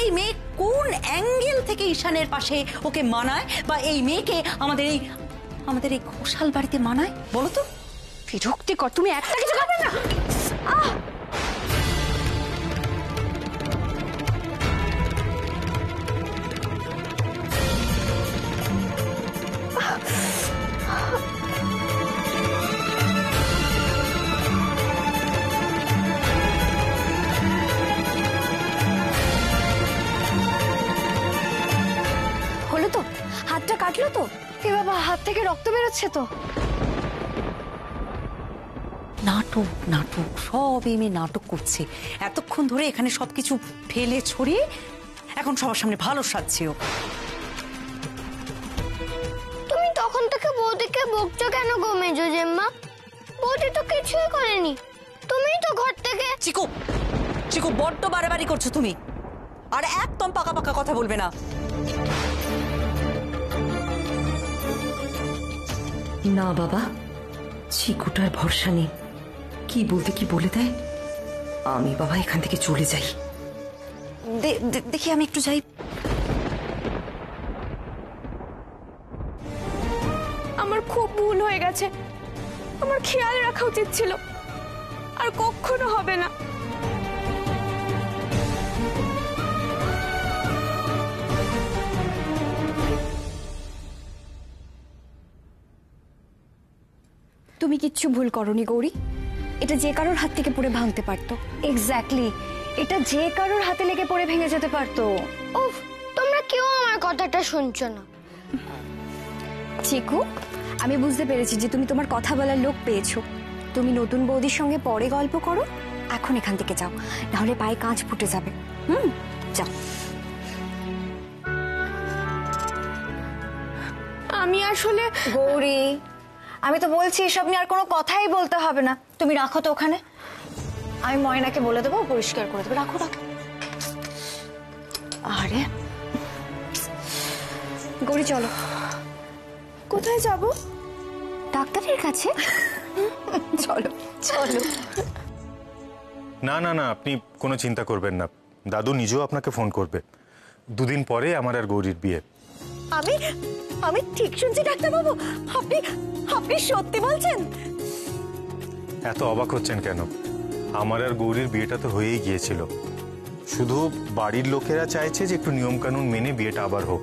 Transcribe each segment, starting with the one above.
এই মেয়ে কোন অ্যাঙ্গেল থেকে ঈশানের পাশে ওকে মানায়, বা এই মেয়েকে আমাদের এই ঘোষাল বাড়িতে মানায়, বলো তো? বিরক্তিকর, তুমি একটা কিছু খাবে না। হলো তো? হাতটা কাটলো তো? এ বাবা, হাত থেকে রক্ত বেরোচ্ছে তো। নাটক নাটক, সব এই মেয়ে নাটক করছে এতক্ষণ ধরে। এখানে সবকিছু ফেলে ছড়িয়ে এখন সবার সামনে ভালো সাজছে ও। তুমি তখন থেকে বৌদিকে বকছো কেন গো মেজো জেম্মা? বৌদি তো কিছুই করেনি, তুমিই তো ঘর থেকে। চিকু চিকু, বড্ড বাড়াবাড়ি করছো তুমি, আর একদম পাকা পাকা কথা বলবে না। না বাবা, চিকুটার ভরসা নেই, কি বলতে কি বলে দেয়। আমি বাবা এখান থেকে চলে যাই। দেখি আমি একটু যাই। আমার খুব ভুল হয়ে গেছে, আমার খেয়াল রাখা উচিত ছিল, আর কখনো হবে না। তুমি কিচ্ছু ভুল করনি গৌরী, এটা যে কারোর হাত থেকে পড়ে ভাঙতে পারতো। এক্স্যাক্টলি, এটা যে কারোর হাতে লেগে পড়ে ভেঙে যেতে পারতো। উফ, তোমরা কেউ আমার কথাটা শুনছো না। চিকু, আমি বুঝতে পেরেছি যে তুমি তোমার কথা বলার লোক পেয়েছো। তুমি নতুন বৌদির সঙ্গে পরে গল্প করো, এখন এখান থেকে যাও, নাহলে পায়ে কাঁচ ফুটে যাবে। যাও। আমি আসলে গৌরী, আমি তো বলছি এসব নিয়ে আর কোনো কথাই বলতে হবে না, তুমি রাখো তো ওখানে। আমি ময়নাকে বলে দেবো, পরিষ্কার করে দেবে। রাখো রাখো। আরে গৌরী, চলো। কোথায় যাব? ডাক্তারের কাছে। চলো চলো। না না না, আপনি কোনো চিন্তা করবেন না, দাদু নিজেও আপনাকে ফোন করবে। দুদিন পরে আমার আর গৌরীর বিয়ে। আমি আমি ঠিক শুনছি ডাক্তারবাবু? আপনি আপনি সত্যি বলছেন? এত অবাক হচ্ছেন কেন? আমার আর গৌরীর বিয়েটা তো হয়েই গিয়েছিল, শুধু বাড়ির লোকেরা চাইছে যে একটু নিয়ম কানুন মেনে বিয়েটা আবার হোক।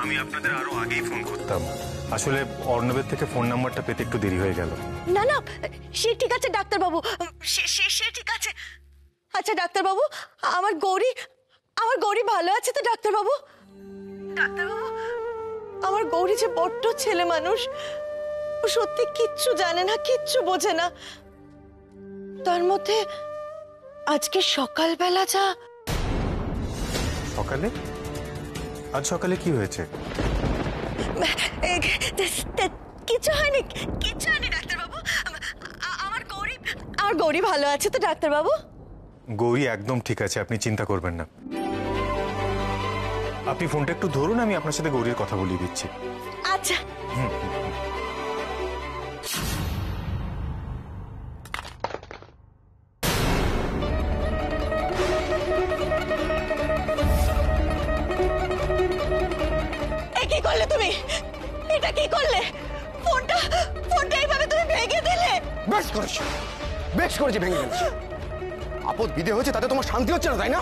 আমি আপনাদের আরো আগেই ফোন করতাম, আসলে অর্ণবের থেকে ফোন নাম্বারটা পেতে একটু দেরি হয়ে গেল। না না, সে ঠিক আছে ডাক্তারবাবু, সে ঠিক আছে। আচ্ছা ডাক্তারবাবু, আমার গৌরী ভালো আছে তো ডাক্তারবাবু? ডাক্তারবাবু, আমার গৌরী যে বড্ড ছেলে মানুষ, ও সত্যি কিচ্ছু জানে না, কিচ্ছু বোঝে না। তার মধ্যে আজকে সকালবেলা যা। সকালে? আজ সকালে কি হয়েছে? কিছু হয়নি, কিচ্ছু হয়নি ডাক্তারবাবু। আমার গৌরী ভালো আছে তো ডাক্তারবাবু? গৌরী একদম ঠিক আছে, আপনি চিন্তা করবেন না। আপনি ফোনটা একটু ধরুন, আমি আপনার সাথে গৌরীর কথা বলিয়ে দিচ্ছি। আচ্ছা। কি করলে তুমি? এটা কি করলে? ফোনটা এইভাবে তুমি ভেঙে দিলে? বেশ করেছি ভেঙে দিয়েছি। আপদ বিদে হয়েছে, তাতে তোমার শান্তি হচ্ছে না, তাই না?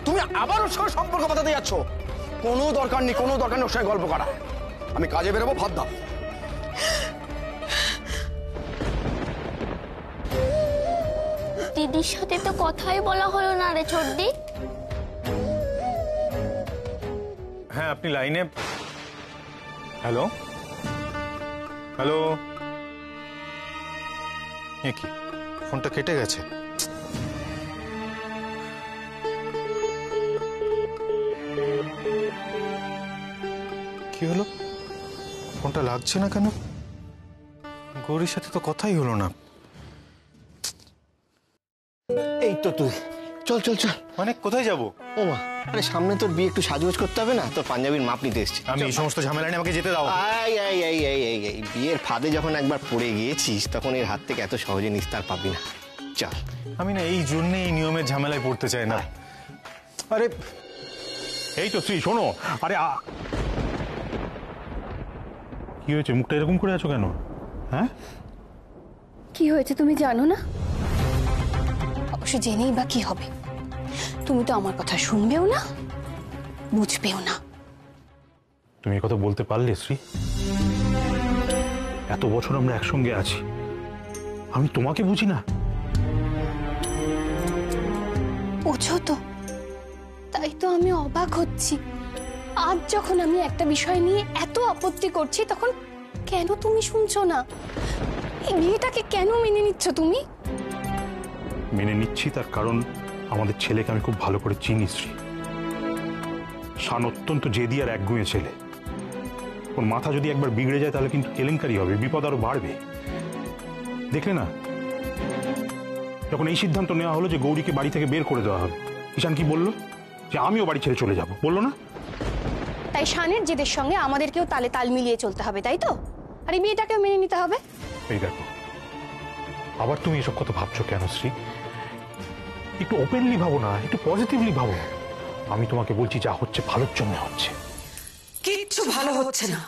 তুমি আবার ওর সঙ্গে সম্পর্ক বাঁধাতে যাচ্ছ। কোনো দরকার নেই ওর সঙ্গে গল্প করা। আমি কাজে বেরোবো, ভাত দাও। দিদির সাথে তো কথাই বলা হলো না রে ছোটদি। হ্যাঁ, আপনি লাইনে। হ্যালো হ্যালো, কি ফোনটা কেটে গেছে? কি হলো, ফোনটা লাগছে না কেন? গৌরীর সাথে তো কথাই হলো না। এই তো তুই, চল চল চল। মানে কোথায় যাবো? ও মা, আরে সামনে তোর বিয়ে, একটু সাজগোজ করতে হবে না? তোর পাঞ্জাবির মাপ নিতে এসেছি। আমি এই সমস্ত ঝামেলা নিয়ে আমাকে যেতে দাও। এই বিয়ের ফাঁদে যখন একবার পড়ে গিয়েছিস, তখন এর হাত থেকে এত সহজে নিস্তার পাবি না। চল। আমি না এই জন্য এই নিয়মের ঝামেলায় পড়তে চাই না। আরে এই তো শ্রী, শোনো। আরে কি হয়েছে? মুখটা এরকম করে আছো কেন? হ্যাঁ, কি হয়েছে তুমি জানো না? অবশ্য জেনেই বা কি হবে, তুমি তো আমার কথা শুনবেও না, বুঝবেও না। তুমি এ কথা বলতে পারলে শ্রী? এত বছর আমরা একসঙ্গে আছি, আমি তোমাকে বুঝি না? বুঝো তো, তাই তো আমি অবাক হচ্ছি। আজ যখন আমি একটা বিষয় নিয়ে এত আপত্তি করছি, তখন কেন তুমি শুনছো না? এই বিয়েটাকে কেন মেনে নিচ্ছ তুমি? মেনে নিচ্ছি তার কারণ আমাদের ছেলেকে আমি খুব ভালো করে চিনি শ্রী। শান অত্যন্ত জেদি আর একগুঁয়ে ছেলে। ওর মাথা যদি একবার বিগড়ে যায় তাহলে কিন্তু কেলেঙ্কারি হবে, বিপদ আরো বাড়বে। দেখলে না, যখন এই সিদ্ধান্ত নেওয়া হলো যে গৌরীকে বাড়ি থেকে বের করে দেওয়া হবে, ঈশান কি বললো? যে আমিও বাড়ি ছেড়ে চলে যাব, বললো না? তাই শানের জেদের সঙ্গে আমাদেরকেও তালে তাল মিলিয়ে চলতে হবে, তাই তো? আর এই বিয়েটাকেও মেনে নিতে হবে। এই দেখো, আবার তুমি এসব কথা ভাবছো কেন শ্রী? একটু ওপেনলি ভাবো না, একটু পজিটিভলি ভাবো। আমি তোমাকে বলছি যা হচ্ছে ভালোর জন্য হচ্ছে। কিচ্ছু ভালো হচ্ছে না।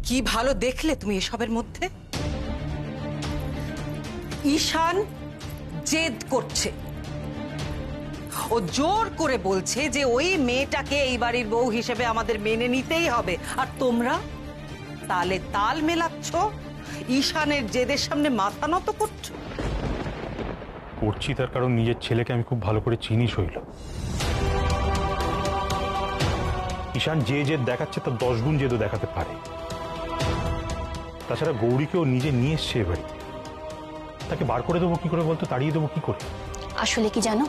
কি ভালো দেখলে তুমি এসবের মধ্যে? ঈশান জেদ করছে, ও জোর করে বলছে যে ওই মেয়েটাকে এই বাড়ির বউ হিসেবে আমাদের মেনে নিতেই হবে, আর তোমরা তালে তাল মেলাচ্ছ, ঈশানের জেদের সামনে মাথা নত করছো। করছি তার কারণ নিজের ছেলেকে আমি খুব ভালো করে চিনি শৈল। ঈশান যে জেদ দেখাচ্ছে তার 10 গুণ জেদও দেখাতে পারে। তাছাড়া গৌরীকেও নিজে নিয়ে এসছে এবারে, তাকে বার করে দেবো কি করে বলতো? তাড়িয়ে দেবো কি করে? আসলে কি জানো,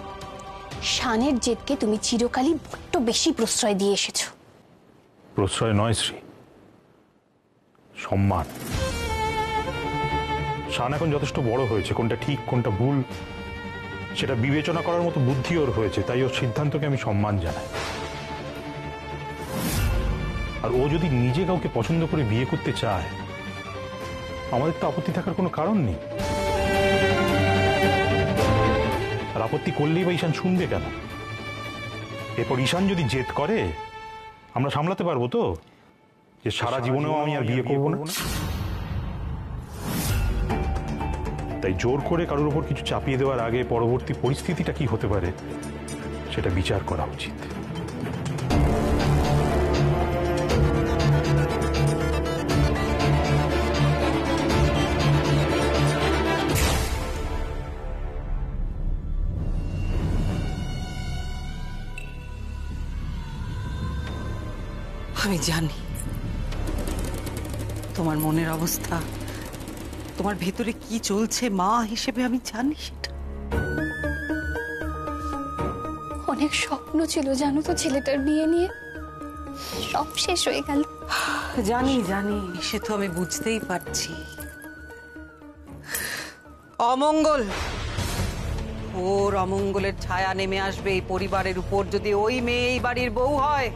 শানের জেদকে তুমি চিরকালই বড্ড বেশি প্রশ্রয় দিয়ে এসেছো। প্রশ্রয় নয় শ্রী, সম্মান। শান এখন যথেষ্ট বড় হয়েছে, কোনটা ঠিক কোনটা ভুল সেটা বিবেচনা করার মতো বুদ্ধি ওর হয়েছে, তাই ওর সিদ্ধান্তকে আমি সম্মান জানাই। আর ও যদি নিজে কাউকে পছন্দ করে বিয়ে করতে চায়, আমাদের তো আপত্তি থাকার কোনো কারণ নেই। আর আপত্তি করলেই বা ঈশান শুনবে কেন? এরপর ঈশান যদি জেদ করে, আমরা সামলাতে পারবো তো, যে সারা জীবনেও আমি আর বিয়ে করবো না? তাই জোর করে কারোর উপর কিছু চাপিয়ে দেওয়ার আগে পরবর্তী পরিস্থিতিটা কি হতে পারে সেটা বিচার করা উচিত। আমি জানি তোমার মনের অবস্থা, তোমার ভেতরে কি চলছে, মা হিসেবে আমি জানি সেটা। অনেক স্বপ্ন ছিল জানো তো ছেলেটার বিয়ে নিয়ে, সব শেষ হয়ে গেল। জানি জানি, সে তো আমি বুঝতেই পারছি। অমঙ্গল, ওর অমঙ্গলের ছায়া নেমে আসবে এই পরিবারের উপর যদি ওই মেয়ে এই বাড়ির বউ হয়।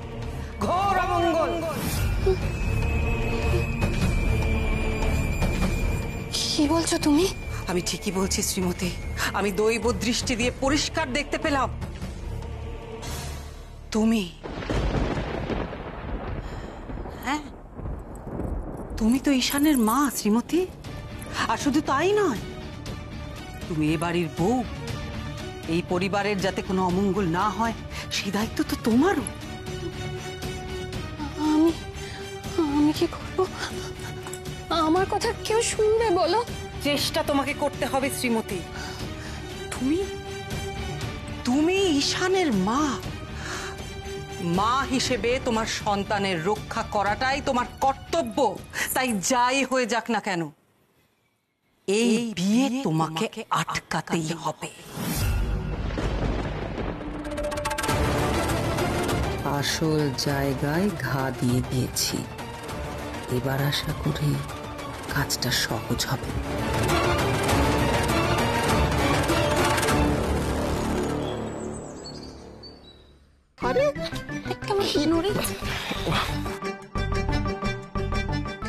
ঘোর অমঙ্গল। কি বলছো তুমি? আমি ঠিকই বলছি শ্রীমতী, আমি দৈব দৃষ্টি দিয়ে পরিষ্কার দেখতে পেলাম তুমি, হ্যাঁ তুমি তো ঈশানের মা শ্রীমতী। আর শুধু তাই নয়, তুমি এ বাড়ির বউ। এই পরিবারের যাতে কোনো অমঙ্গল না হয় সেই দায়িত্ব তো তোমারও। আমি কি করবো? আমার কথা কেউ শুনবে বলো? চেষ্টা তোমাকে করতে হবে শ্রীমতী। তুমি তুমি ঈশানের মা, মা হিসেবে তোমার সন্তানের রক্ষা করাটাই তোমার কর্তব্য। তাই যাই হয়ে যাক না কেন, এই বিয়ে তোমাকে আটকাতেই হবে। আসল জায়গায় ঘা দিয়ে দিয়েছি, এবার আশা করি কাজটা সহজ হবে।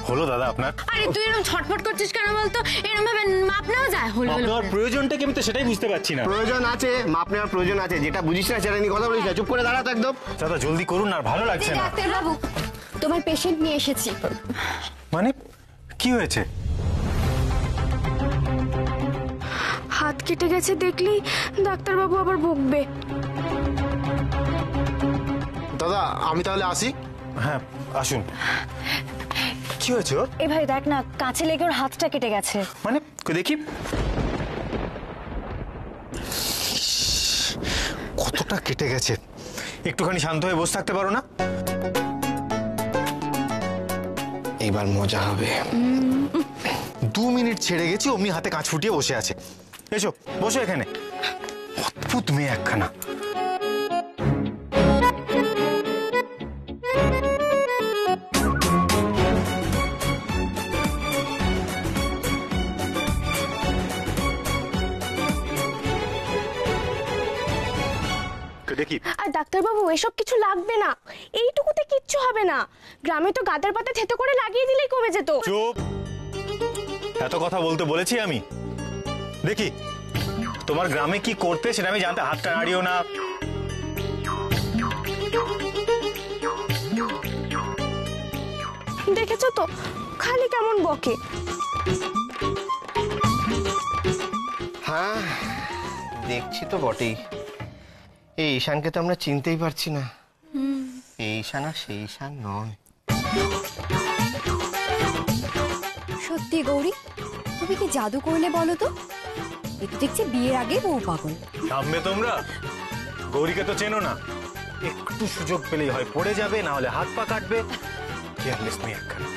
হলো দাদা আপনার? আরে তুই এরকম ছটফট করছিস কেন বলতো? এরকম ভাবে মাপ নেওয়া যায়? হলো হলো আপনার প্রয়োজনটা কি আমি তো সেটাই বুঝতে পারছি না। প্রয়োজন আছে, মাপ নেওয়ার প্রয়োজন আছে, যেটা বুঝিস না সেটা নিয়ে কথা বলিস না, চুপ করে দাঁড়াতো একদম। দাদা জলদি করুন, আর ভালো লাগছে না। ডাক্তার বাবু, তোমার পেশেন্ট নিয়ে এসেছি। মানে কি হয়েছে? হাত কেটে গেছে দেখলি ডাক্তার বাবু আবার বকবে। দাদা আমি তাহলে আসি। হ্যাঁ আসুন। কি হয়েছে ওর? এই ভাই দেখ না, কাঁচে লেগে ওর হাতটা কেটে গেছে। মানে দেখি কতটা কেটে গেছে। একটুখানি শান্ত হয়ে বসে থাকতে পারো না? এইবার মজা হবে। 2 মিনিট ছেড়ে গেছি, অমনি হাতে কাঁচ ফুটিয়ে বসে আছে। এসো বসো এখানে। অদ্ভুত মেয়ে একখানা। দেখি। আর ডাক্তার বাবু এসব কিছু লাগবে না, এইটুকুতে কিচ্ছু হবে না। গ্রামে তো গাদার পাতা থেতো করে লাগিয়ে দিলেই কমে যেত। চুপ! এত কথা বলতে বলেছি আমি? দেখি তোমার গ্রামে কি করতে সেটা আমি জানতে। হাতটা নাড়িও না। দেখেছো তো খালি কেমন বকে। হ্যাঁ দেখছি তো বটেই। এই ঈশানকে তো আমরা চিনতেই পারছি না। এই ঈশান আর সেই ঈশান নয়। সত্যি গৌরী, তুমি কি জাদু করলে বলো তো? একটু দেখছি বিয়ের আগে বউ পাগল। থামবে তোমরা? গৌরীকে তো চেনো না। একটু সুযোগ পেলেই হয় পড়ে যাবে, না হলে হাত পা কাটবে। কেয়ারলেস মেয়ে একখানা।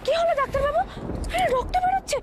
কি হলো ডাক্তার বাবু? রক্ত বেরোচ্ছে।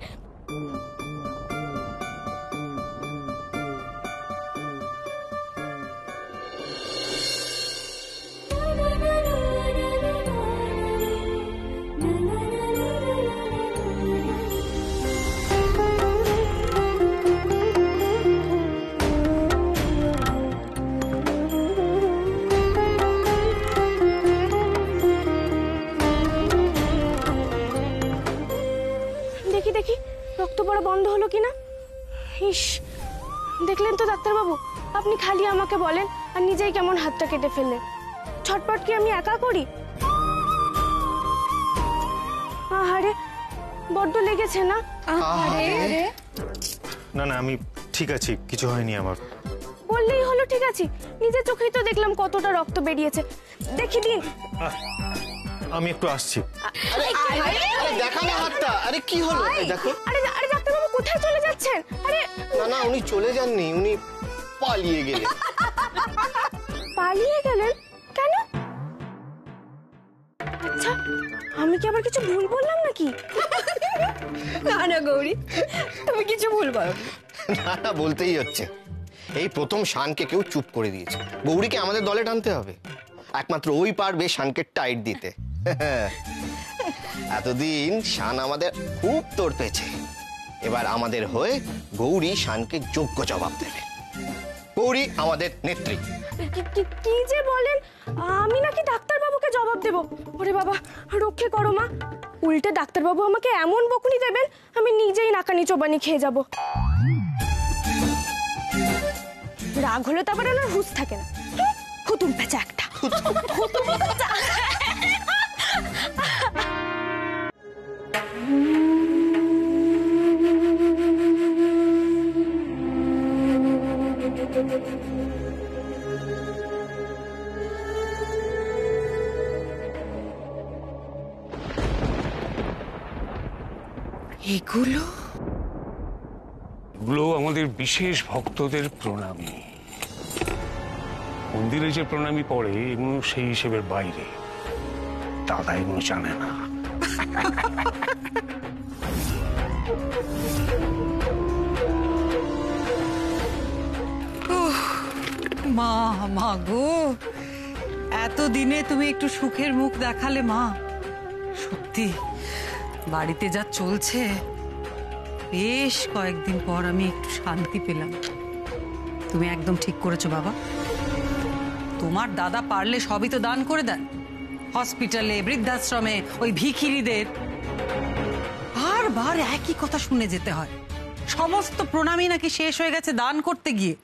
দেখি দেখি রক্ত পড়া বন্ধ হলো কিনা। ইস, দেখলেন তো ডাক্তার বাবু, আপনি খালি আমাকে বলেন আর নিজেই কেমন হাতটা কেটে ফেললেন। ছটপট কি আমি একা করি? আহারে বড্ড লেগেছে না? না না আমি ঠিক আছি, কিছু হয়নি আমার। বললেই হলো ঠিক আছে? নিজের চোখেই তো দেখলাম কতটা রক্ত বেরিয়েছে। দেখি দিন। আমি একটু আসছি। দেখা না হাতটা। আরে কি হলো? দেখো। আরে আরে ডাক্তার বাবু কোথায় চলে যাচ্ছেন? আরে না না উনি চলে যাননি, উনি পালিয়ে গেলেন। পালিয়ে গেলেন কেন? আচ্ছা আমি কি আবার কিছু ভুল বললাম নাকি? না না গৌরী, তুমি কিছু ভুল বলো। না না বলতেই হচ্ছে। এই প্রথম শানকে কেউ চুপ করে দিয়েছে। গৌরীকে আমাদের দলে টানতে হবে। একমাত্র ওই পারবে শানকে টাইট দিতে। এতদিন শান আমাদের খুব তোড় পেয়েছে। এবার আমাদের হয়ে গৌরী শানকে যোগ্য জবাব দেবে। গৌরী আমাদের নেত্রী। কি যে বলেন? আমি নাকি ডাক্তার বাবুকে জবাব দেব? ওরে বাবা, রক্ষে করো মা। উল্টে ডাক্তার বাবু আমাকে এমন বকুনি দেবেন আমি নিজেই নাকানি চোবানি খেয়ে যাব। রাগ হলে তো আবার আমার হুঁশ থাকে না। হুতুম পেঁচা একটা। হুতুম পেঁচা। এগুলো এগুলো আমাদের বিশেষ ভক্তদের প্রণামী। মন্দিরে যে প্রণামী পড়ে এগুলো সেই হিসেবের বাইরে। দাদা এগুলো জানে না। মা, মা গো, এতদিনে তুমি একটু সুখের মুখ দেখালে মা। সত্যি বাড়িতে যা চলছে, বেশ কয়েকদিন পর আমি একটু শান্তি পেলাম। তুমি একদম ঠিক করেছো বাবা। তোমার দাদা পারলে সবই তো দান করে দেন, হসপিটালে, বৃদ্ধাশ্রমে, ওই ভিখিরিদের। বারবার একই কথা শুনে যেতে হয়, সমস্ত প্রণামী নাকি শেষ হয়ে গেছে দান করতে গিয়ে।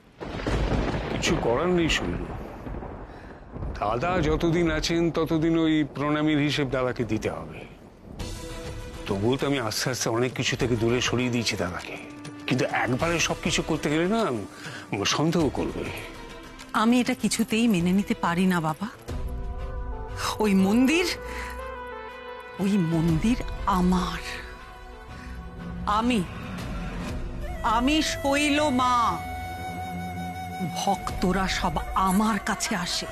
কিছু করার নেই শুনল, দাদা যতদিন আছেন ততদিন ওই প্রণামীর হিসেব দাদাকে দিতে হবে। তবুও তো আমি আস্তে আস্তে অনেক কিছু থেকে দূরে সরিয়ে দিয়েছি দাদাকে, কিন্তু একবারে সবকিছু করতে গেলে না সন্দেহ করবে। আমি এটা কিছুতেই মেনে নিতে পারি না বাবা। ওই মন্দির আমার। আমি শৈল মা, ভক্তরা সব আমার কাছে আসে।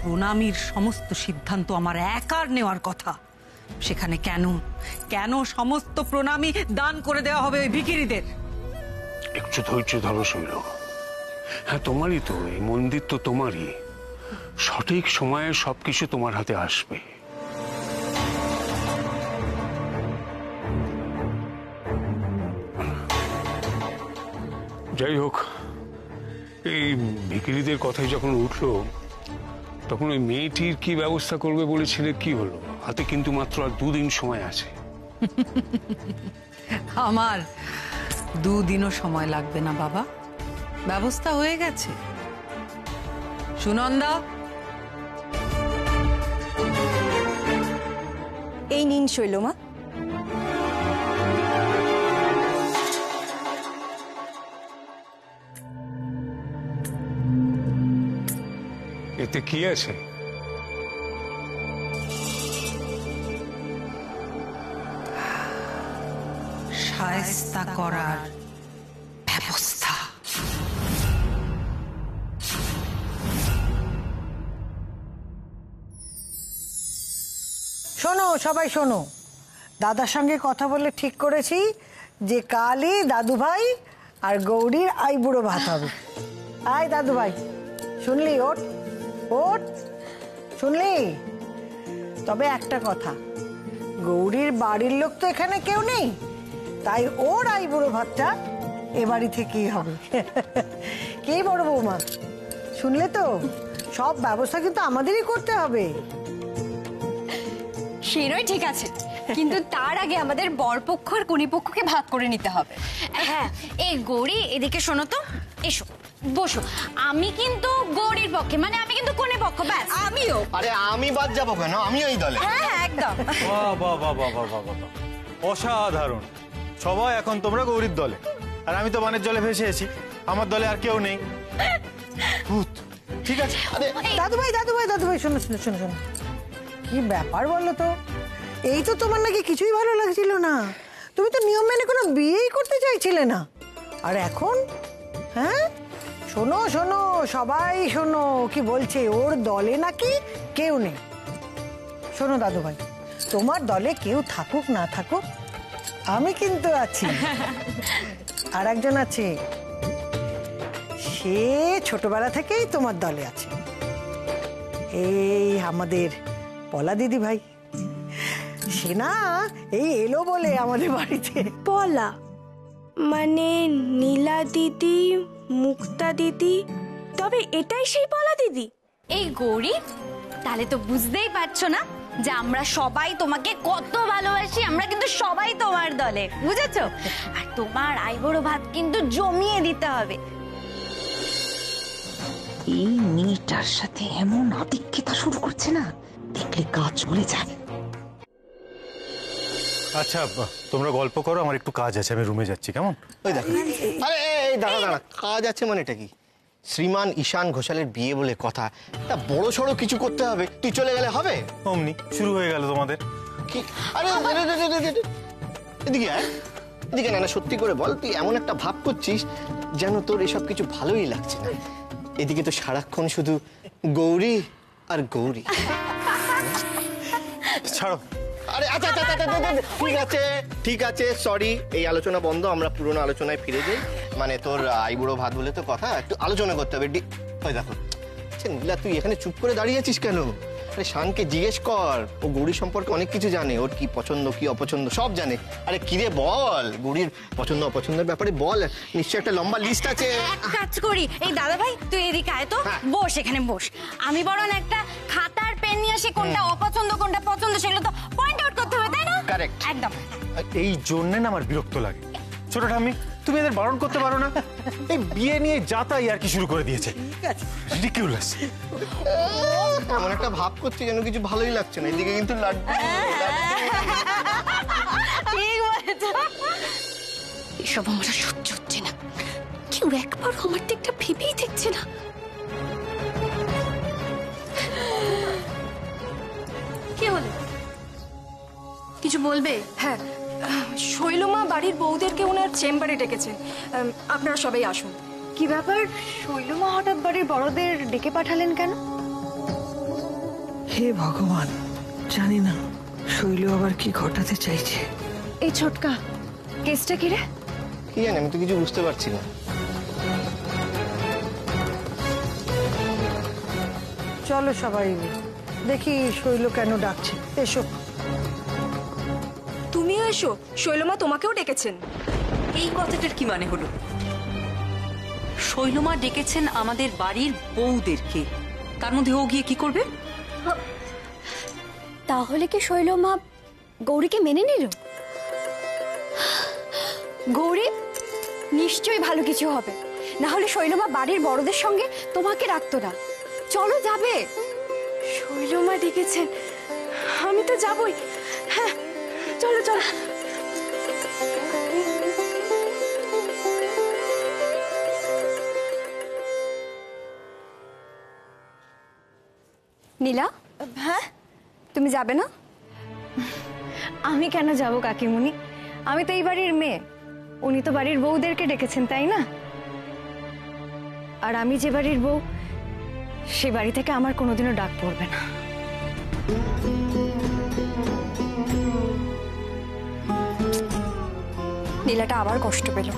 প্রণামীর সমস্ত সিদ্ধান্ত আমার একার নেওয়ার কথা, সেখানে কেন সমস্ত প্রণামী দান করে দেওয়া হবে ওই ভিখিরিদের? একটু ধৈর্য ধরো শৈল। হ্যাঁ, তোমারই তো, এই মন্দির তো তোমারই, সঠিক সময়ে সবকিছু তোমার হাতে আসবে। যাই হোক, এই ভিখিরিদের কথাই যখন উঠলো তখন ওই মেয়েটির কি ব্যবস্থা করবে বলেছিলে, কি হলো? হাতে কিন্তু মাত্র আর 2 দিন সময় আছে। আমার 2 দিনও সময় লাগবে না বাবা, ব্যবস্থা হয়ে গেছে। সুনন্দা, এই নিন শৈলমা। এতে কি আছে? শায়েস্তা করার ব্যবস্থা। শোনো সবাই শোনো, দাদার সঙ্গে কথা বলে ঠিক করেছি যে কালই দাদু ভাই আর গৌরীর আইবুড়ো ভাত হবে। আয় দাদু ভাই, শুনলি? ওঠ ওঠ, শুনলি? তবে একটা কথা, গৌরীর বাড়ির লোক তো এখানে কেউ নেই, তাই ওর আইবুড়ো ভাতটা এ বাড়ি থেকেই হবে। কি বড় বৌমা, শুনলে তো? সব ব্যবস্থা কিন্তু আমাদেরই করতে হবে। সেটাই ঠিক আছে, কিন্তু তার আগে আমাদের বরপক্ষ আর কনেপক্ষকে ভাগ করে নিতে হবে। হ্যাঁ, এই গৌরী এদিকে শোনো তো, এসো বসো। আমি কিন্তু গৌরীর পক্ষে, মানে আমি কিন্তু কোনে পক্ষ, ব্যাস। আমিও। আরে আমি বাদ যাবো কেন? আমি ওই দলে। হ্যাঁ একদম। বাহ বাহ বাহ বাহ বাহ বাহ বাহ, অসাধারণ। সবাই এখন তোমরা গৌরীর দলে, আর আমি তো বানের জলে ভেসে আছি, আমার দলে আর কেউ নেই। ভূত। ঠিক আছে। আরে দাদু ভাই দাদু ভাই দাদু ভাই, শোনো শোনো শোনো শোনো, কি ব্যাপার বলো তো? এই তো তোমার নাকি কিছুই ভালো লাগছিল না, তুমি তো নিয়ম মেনে কোনো বিয়েই করতে চাইছিলে না, আর এখন? হ্যাঁ শোনো শোনো সবাই শোনো, কি বলছে, ওর দলে নাকি কেউ নেই। শোনো দাদু ভাই, তোমার দলে কেউ থাকুক না থাকুক, আমি কিন্তু আছি। আর একজন আছে, সে ছোটবেলা থেকেই তোমার দলে আছে, এই আমাদের পলা দিদি ভাই। সে না এই এলো বলে আমাদের বাড়িতে। পলা মানে নীলা দিদি, মুক্তা দিদি, তবে এটাই সেই পলা দিদি? এই গৌরী, তাহলে তো বুঝতেই পারছো না যে আমরা সবাই তোমাকে কত ভালোবাসি। আমরা কিন্তু সবাই তোমার দলে, বুঝেছো? আর তোমার আইবুড়ো ভাত কিন্তু জমিয়ে দিতে হবে। এই মেয়েটার সাথে এমন আদিক্ষেতা শুরু করছে না, দেখলে গা চলে যায়। আচ্ছা তোমরা গল্প করো, আমার একটু কাজ আছে, আমি রুমে যাচ্ছি, কেমন? ওই দেখো। আরে এই দাঁড়া দাঁড়া, কাজ আছে মানে এটা কি? শ্রীমান ঈশান ঘোষালের বিয়ে বলে কথা, তা বড় সড়ো কিছু করতে হবে, তুই চলে গেলে হবে? অমনি শুরু হয়ে গেল তোমাদের। কি? আরে এদিকে আয়, এদিকে না, সত্যি করে বল, তুই এমন একটা ভাব করছিস যেন তোর এসব কিছু ভালোই লাগছে না। এদিকে তো সারাক্ষণ শুধু গৌরী আর গৌরী। ছাড়ো। আরে আচ্ছা আচ্ছা ঠিক আছে ঠিক আছে, সরি, এই আলোচনা বন্ধ, আমরা পুরোনো আলোচনায় ফিরে যাই। মানে তোর আইবুড়ো ভাত বলে তো কথা, একটু আলোচনা করতে হবে। ওই দেখো। আচ্ছা নীলা, তুই এখানে চুপ করে দাঁড়িয়ে আছিস কেন? আরে শানকে জিজ্ঞেস কর, ও গৌরী সম্পর্কে অনেক কিছু জানে, ওর কি পছন্দ কি অপছন্দ সব জানে। আরে কিরে বল, গৌরীর পছন্দ অপছন্দের ব্যাপারে বল, নিশ্চয়ই একটা লম্বা লিস্ট আছে। এক কাজ করি, এই দাদা ভাই তুই এদিকে আয় তো, বস এখানে বস। আমি বরং একটা খাতার পেন নিয়ে আসি, কোনটা অপছন্দ কোনটা পছন্দ সেগুলো তো পয়েন্ট আউট করতে হবে, তাই না? কারেক্ট, একদম। এই জন্য না আমার বিরক্ত লাগে। ছোট ঠাম্মি, তুমি এদের বারণ করতে পারো না? এই বিয়ে নিয়ে যাতাই আর কি শুরু করে দিয়েছে, রিডিকিউলাস। এমন একটা ভাব করছে যেন কিছু ভালোই লাগছে না, এদিকে কিন্তু লাড্ডু। ঠিক বলেছো। এসব আমার আর সহ্য হচ্ছে না, কেউ একবার আমার দিকটা ভেবেই দেখছে না। কি হলো, কিছু বলবে? হ্যাঁ, শৈলমা বাড়ির বউদেরকে ওনার চেম্বারে ডেকেছে, আপনারা সবাই আসুন। কি ব্যাপার, শৈলমা হঠাৎ বাড়ির বড়দের ডেকে পাঠালেন কেন? হে ভগবান, জানি না শৈল আবার কি ঘটাতে চাইছে। এই ছোটকা, কেসটা কি রে? কি জানি, আমি তো কিছু বুঝতে পারছি না। চলো সবাই দেখি শৈল কেন ডাকছে। এসো। তুমিও এসো, শৈলমা তোমাকেও ডেকেছেন। এই কথাটার কি মানে হলো? শৈলমা ডেকেছেন আমাদের বাড়ির বউদেরকে, তার মধ্যে ও গিয়ে কি করবে? তাহলে কি শৈলমা গৌরীকে মেনে নিল? গৌরী, নিশ্চয়ই ভালো কিছু হবে, না হলে শৈলমা বাড়ির বড়দের সঙ্গে তোমাকে রাখতো না। চলো, যাবে। শৈলমা ডেকেছেন, আমি তো যাবই। হ্যাঁ, চলো চলো। নীলা, হ্যাঁ, তুমি যাবে না? আমি কেন যাব কাকিমুনি? আমি তো এই বাড়ির মেয়ে, উনি তো বাড়ির বউদেরকে ডেকেছেন, তাই না? আর আমি যে বাড়ির বউ, সে বাড়ি থেকে আমার কোনোদিনও ডাক পড়বে না। নীলাটা আবার কষ্ট পেল।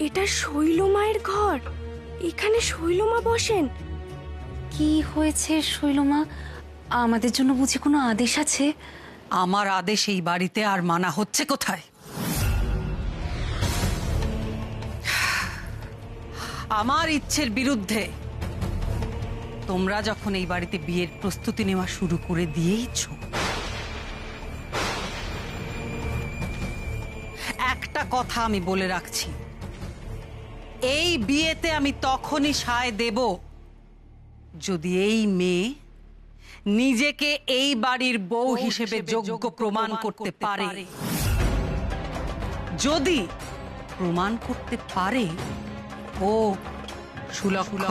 এটা শৈলমায়ের ঘর, এখানে শৈলমা বসেন। কি হয়েছে শৈলমা? আমাদের জন্য বুঝি কোনো আদেশ আছে? আমার আদেশ এই বাড়িতে আর মানা হচ্ছে কোথায়? আমার ইচ্ছের বিরুদ্ধে তোমরা যখন এই বাড়িতে বিয়ের প্রস্তুতি নেওয়া শুরু করে দিয়েইছ, একটা কথা আমি বলে রাখছি, এই বিয়েতে আমি তখনই সায় দেব যদি এই মেয়ে নিজেকে এই বাড়ির বউ হিসেবে যোগ্য প্রমাণ করতে পারে। যদি প্রমাণ করতে পারে ও সুলক্ষণা